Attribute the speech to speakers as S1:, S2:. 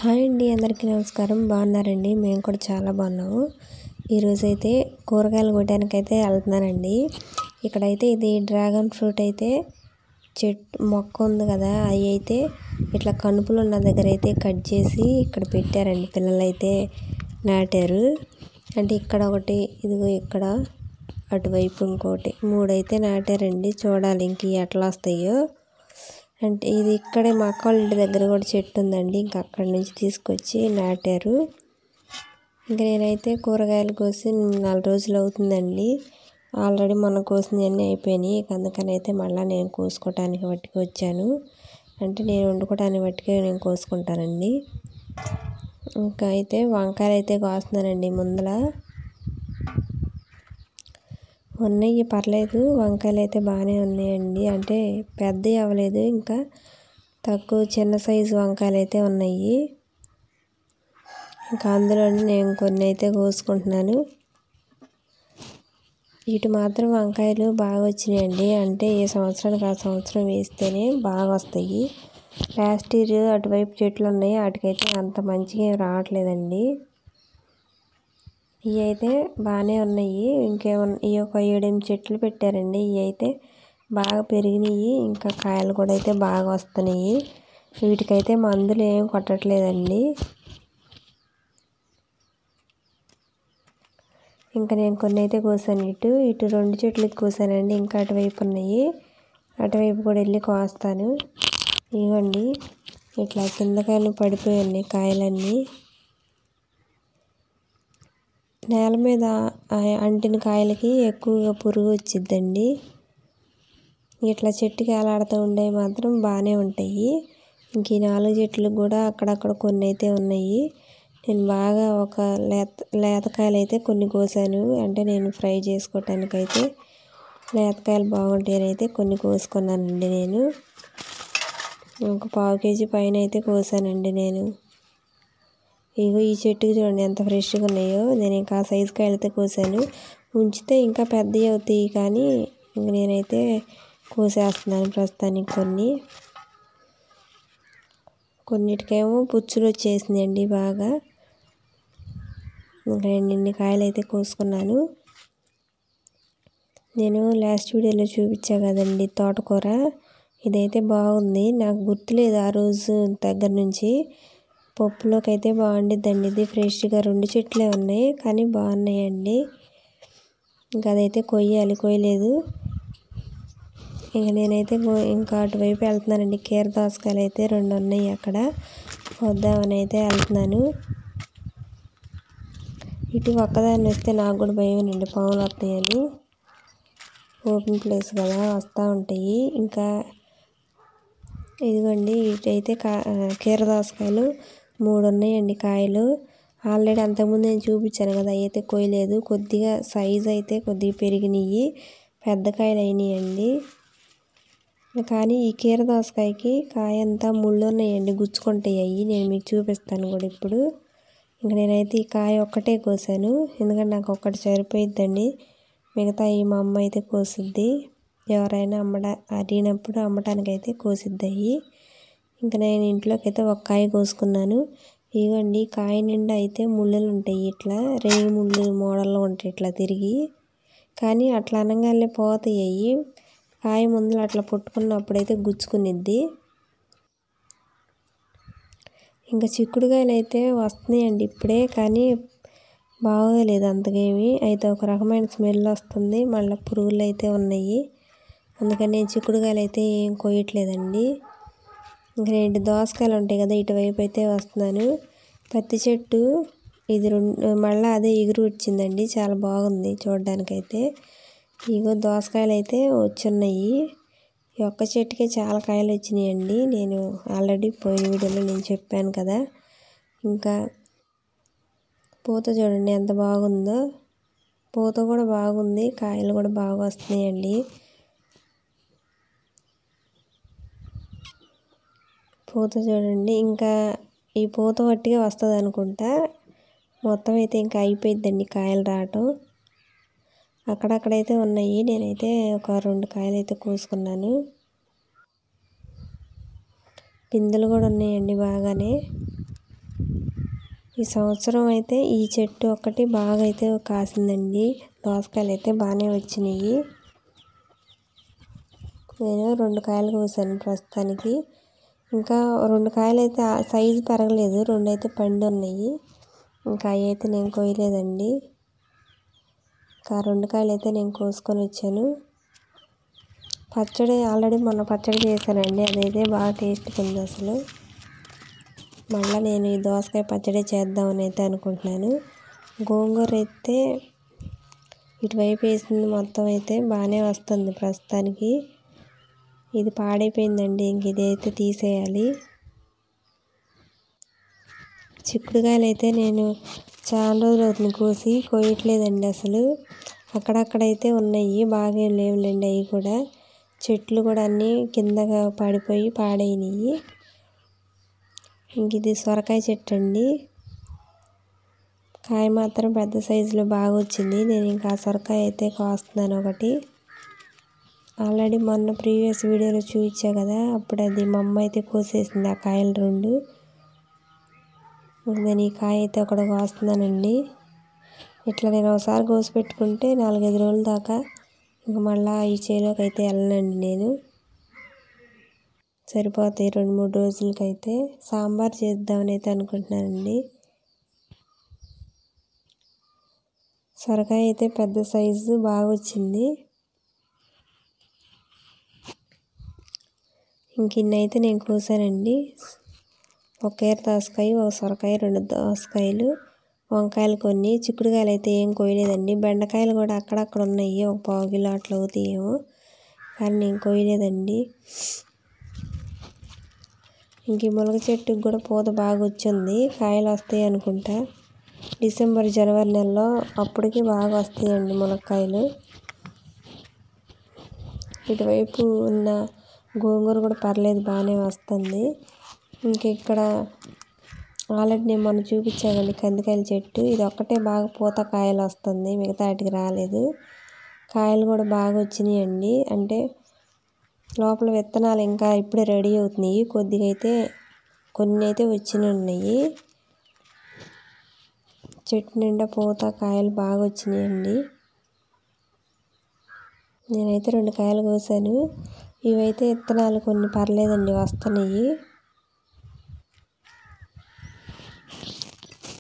S1: Hi అండి, అందరికీ నమస్కారం. బాగున్నారండి? మేము కూడా చాలా బాగున్నాము. ఈరోజైతే కూరగాయలు కొట్టడానికైతే వెళ్తున్నానండి. ఇక్కడైతే ఇది డ్రాగన్ ఫ్రూట్ అయితే మొక్క ఉంది కదా, అవి అయితే ఇట్లా కనుపులు ఉన్న దగ్గర అయితే కట్ చేసి ఇక్కడ పెట్టారండి. పిల్లలైతే నాటారు. అంటే ఇక్కడ ఒకటి, ఇదిగో ఇక్కడ అటువైపు ఇంకోటి, 3 అయితే నాటారండి. చూడాలి ఇంక ఎట్లా వస్తాయో. అంటే ఇది ఇక్కడే మా అక్క వాళ్ళ ఇంటి దగ్గర కూడా చెట్టు ఉందండి. ఇంకా అక్కడి నుంచి తీసుకొచ్చి నాటారు. ఇంకా నేనైతే కూరగాయలు కోసి 4 రోజులు అవుతుందండి. ఆల్రెడీ మొన్న కోసినవన్నీ అయిపోయినాయి. అందుకని అయితే మళ్ళీ నేను కోసుకోవటానికి పట్టుకు వచ్చాను. అంటే నేను వండుకోవటానికి పట్టుకే నేను కోసుకుంటానండి. ఇంకా అయితే వంకాయలు అయితే కోస్తున్నానండి. ముందల ఉన్నాయి, పర్లేదు. వంకాయలు అయితే బాగానే ఉన్నాయండి. అంటే పెద్దవి అవ్వలేదు, ఇంకా తక్కువ చిన్న సైజు వంకాయలు అయితే ఉన్నాయి. ఇంకా అందులోనే నేను కొన్ని అయితే కోసుకుంటున్నాను. ఇటు మాత్రం వంకాయలు బాగా వచ్చినాయండి. అంటే ఏ సంవత్సరానికి ఆ సంవత్సరం వేస్తేనే బాగా వస్తాయి. లాస్ట్ ఇయర్ అటువైపు చెట్లు ఉన్నాయి, వాటికైతే అంత మంచిగా రావట్లేదండి. ఇవి అయితే బాగానే ఉన్నాయి. ఇవి ఒక 7-8 చెట్లు పెట్టారండి. ఇవి అయితే బాగా పెరిగినాయి. ఇంకా కాయలు కూడా అయితే బాగా వస్తున్నాయి. వీటికైతే మందులు ఏం కొట్టట్లేదండి. ఇంకా నేను కొన్ని అయితే కోసాను. ఇటు 2 చెట్లకి కోసానండి. ఇంకా అటువైపు ఉన్నాయి, అటువైపు కూడా వెళ్ళి కోస్తాను. ఇవ్వండి, ఇట్లా కిందకాయలు పడిపోయి ఉన్నాయి కాయలన్నీ. నేల మీద అంటిన కాయలకి ఎక్కువగా పురుగు వచ్చిద్దండి. ఇట్లా చెట్టుకి వేలాడుతూ ఉండేవి మాత్రం బాగానే ఉంటాయి. ఇంక ఈ 4 చెట్లు కూడా అక్కడక్కడ కొన్ని అయితే ఉన్నాయి. నేను బాగా ఒక లేతకాయలు అయితే కొన్ని కోసాను. అంటే నేను ఫ్రై చేసుకోవటానికైతే లేతకాయలు బాగుంటాయని అయితే కొన్ని కోసుకున్నానండి. నేను ఒక 1/2 కేజీ పైన అయితే కోసానండి నేను. ఇగో ఈ చెట్టుకి చూడండి ఎంత ఫ్రెష్గా ఉన్నాయో. నేను ఇంకా ఆ సైజు కాయలతో కోసాను. ఉంచితే ఇంకా పెద్దవి అవుతాయి, కానీ ఇంక నేనైతే కోసేస్తున్నాను ప్రస్తుతానికి. కొన్నిటికేమో పుచ్చులు వచ్చేసినాయండి బాగా. ఇంకా నేను ఇన్ని కాయలు అయితే కోసుకున్నాను. నేను లాస్ట్ వీడియోలో చూపించా కదండి తోటకూర, ఇదైతే బాగుంది. నాకు గుర్తులేదు ఆ రోజు దగ్గర నుంచి. పప్పులోకి అయితే బాగుండిద్దండి. ఇది ఫ్రెష్గా 2 చెట్లే ఉన్నాయి, కానీ బాగున్నాయండి. ఇంకా అదైతే కొయ్యలేదు. ఇంకా నేనైతే ఇంకా అటువైపు వెళ్తున్నానండి. కీర దోసకాయలు అయితే 2 ఉన్నాయి, అక్కడ వద్దామని అయితే వెళ్తున్నాను. ఇటు ఒక్కదాన్ని వస్తే నాకు కూడా భయమేనండి, పాములు వస్తాయని. ఓపెన్ ప్లేస్ కదా, వస్తూ ఉంటాయి. ఇంకా ఇదిగోండి, ఇటైతే కీర దోసకాయలు 3 ఉన్నాయండి కాయలు. ఆల్రెడీ అంతకుముందు నేను చూపించాను కదా, అవి అయితే కొయ్యలేదు. కొద్దిగా సైజు అయితే కొద్దిగా పెరిగినాయి, పెద్ద కాయలు అయినాయండి. కానీ ఈ కీర దోసకాయకి కాయ అంతా ముళ్ళు ఉన్నాయండి, గుచ్చుకుంటాయి అవి. నేను మీకు చూపిస్తాను కూడా ఇప్పుడు. ఇంక నేనైతే ఈ కాయ ఒక్కటే కోసాను, ఎందుకంటే నాకు ఒక్కటి సరిపోయిద్దండి. మిగతా మా అమ్మ అయితే కోసిద్ది. ఎవరైనా అడిగినప్పుడు అమ్మటానికైతే కోసిద్దాయి. ఇంకా నేను ఇంట్లోకి అయితే ఒక కాయ కోసుకున్నాను. ఇవ్వండి, కాయ నిండా అయితే ముళ్ళలు ఉంటాయి, ఇట్లా రేగి ముళ్ళు మోడల్లో ఉంటాయి ఇట్లా తిరిగి. కానీ అట్లా అనగానే పోతాయి అవి. కాయ ముందులు అట్లా పుట్టుకున్నప్పుడైతే గుచ్చుకునిద్ది. ఇంకా చిక్కుడుకాయలు అయితే వస్తున్నాయండి ఇప్పుడే, కానీ బాగోలేదు అంతకేమి. అయితే ఒక రకమైన స్మెల్ వస్తుంది, మళ్ళీ పురుగులు అయితే ఉన్నాయి. అందుకని నేను చిక్కుడుకాయలు అయితే ఏం కోయట్లేదండి. ఇంకా నేను దోసకాయలు ఉంటాయి కదా, ఇటువైపు అయితే వస్తున్నాను. పత్తి చెట్టు ఇది మళ్ళీ అదే ఎగురు వచ్చిందండి, చాలా బాగుంది చూడడానికైతే. ఇగో దోసకాయలు అయితే వచ్చున్నాయి. ఈ ఒక్క చెట్టుకే చాలా కాయలు వచ్చినాయండి. నేను ఆల్రెడీ పోయిన వీడియోలో నేను చెప్పాను కదా. ఇంకా పూత చూడండి ఎంత బాగుందో. పూత కూడా బాగుంది, కాయలు కూడా బాగా వస్తున్నాయండి. పూత చూడండి, ఇంకా ఈ పూత వట్టిగా వస్తుంది అనుకుంటా. మొత్తం అయితే ఇంకా అయిపోయిద్దండి కాయలు రావటం. అక్కడక్కడైతే ఉన్నాయి. నేనైతే ఒక 2 కాయలు అయితే కోసుకున్నాను. పిందెలు కూడా ఉన్నాయండి బాగానే. ఈ సంవత్సరం అయితే ఈ చెట్టు ఒక్కటి బాగా అయితే కాసిందండి. దోసకాయలు అయితే బాగానే వచ్చినాయి. నేను 2 కాయలు కోసాను ప్రస్తుతానికి. ఇంకా 2 కాయలు అయితే సైజు పెరగలేదు, 2 అయితే పండి ఉన్నాయి. ఇంకా అవి అయితే నేను కోయలేదండి. ఇంకా 2 కాయలు అయితే నేను కోసుకొని వచ్చాను. పచ్చడి ఆల్రెడీ మొన్న పచ్చడి చేశానండి, అదైతే బాగా టేస్ట్గా ఉంది అసలు. మళ్ళీ నేను ఈ దోసకాయ పచ్చడి చేద్దామని అయితే అనుకుంటున్నాను. గోంగూర అయితే ఇటువైపు వేసింది మొత్తం అయితే బాగానే వస్తుంది ప్రస్తుతానికి. ఇది పాడైపోయిందండి, ఇంక ఇది అయితే తీసేయాలి. చిక్కుడుకాయలు అయితే నేను చాలా రోజులు అవుతుంది కోసి, కోయట్లేదండి అసలు. అక్కడక్కడైతే ఉన్నాయి, బాగా లేవులేండి అవి కూడా. చెట్లు కూడా అన్నీ కిందగా పడిపోయి పాడైనవి. ఇంక ఇది సొరకాయ చెట్టు అండి. కాయ మాత్రం పెద్ద సైజులో బాగా వచ్చింది. నేను ఇంకా సొరకాయ అయితే కోస్తున్నాను ఒకటి. ఆల్రెడీ మొన్న ప్రీవియస్ వీడియోలో చూపించా కదా, అప్పుడు అది మా అమ్మ అయితే కోసేసింది ఆ కాయలు 2. నేను ఈ కాయ అయితే ఒకటి కోస్తున్నానండి. ఇట్లా నేను ఒకసారి కోసి పెట్టుకుంటే 4-5 రోజుల దాకా ఇంకా మళ్ళీ ఈ చేలోకి అయితే వెళ్ళనండి నేను. సరిపోతాయి 2-3 రోజులకైతే. సాంబార్ చేద్దామని అయితే అనుకుంటున్నానండి. సొరకాయ అయితే పెద్ద సైజు బాగా వచ్చింది. ఇంక ఇన్ని అయితే నేను కోసానండి. ఒక ఏర దోసకాయ, ఒక సొరకాయ, 2 దోసకాయలు, వంకాయలు కొన్ని. చిక్కుడుకాయలు అయితే ఏం కోయలేదండి. బెండకాయలు కూడా అక్కడక్కడ ఉన్నాయి, ఒక 1/4 కిలో అట్లా అవుతాయేమో, కానీ నేను కోయలేదండి. ఇంక ఈ మునగ చెట్టుకి కూడా పూత బాగా వచ్చింది, కాయలు వస్తాయి అనుకుంటా. డిసెంబర్ జనవరి నెలలో అప్పటికి బాగా వస్తాయండి మునక్కాయలు. ఇటువైపు ఉన్న గోంగూర కూడా పర్లేదు, బాగానే వస్తుంది. ఇంక ఇక్కడ ఆల్రెడీ నేను మొన్న చూపించానండి కందికాయల చెట్టు, ఇది ఒక్కటే బాగా పూత కాయలు వస్తుంది, మిగతా వాటికి రాలేదు. కాయలు కూడా బాగా వచ్చినాయండి. అంటే లోపల విత్తనాలు ఇంకా ఇప్పుడే రెడీ అవుతున్నాయి. కొద్దిగా అయితే కొన్ని అయితే ఉన్నాయి. చెట్టు నిండా పూత కాయలు బాగా వచ్చినాయండి. నేనైతే 2 కాయలు కోసాను. ఇవైతే విత్తనాలు కొన్ని పర్లేదండి, వస్తున్నాయి.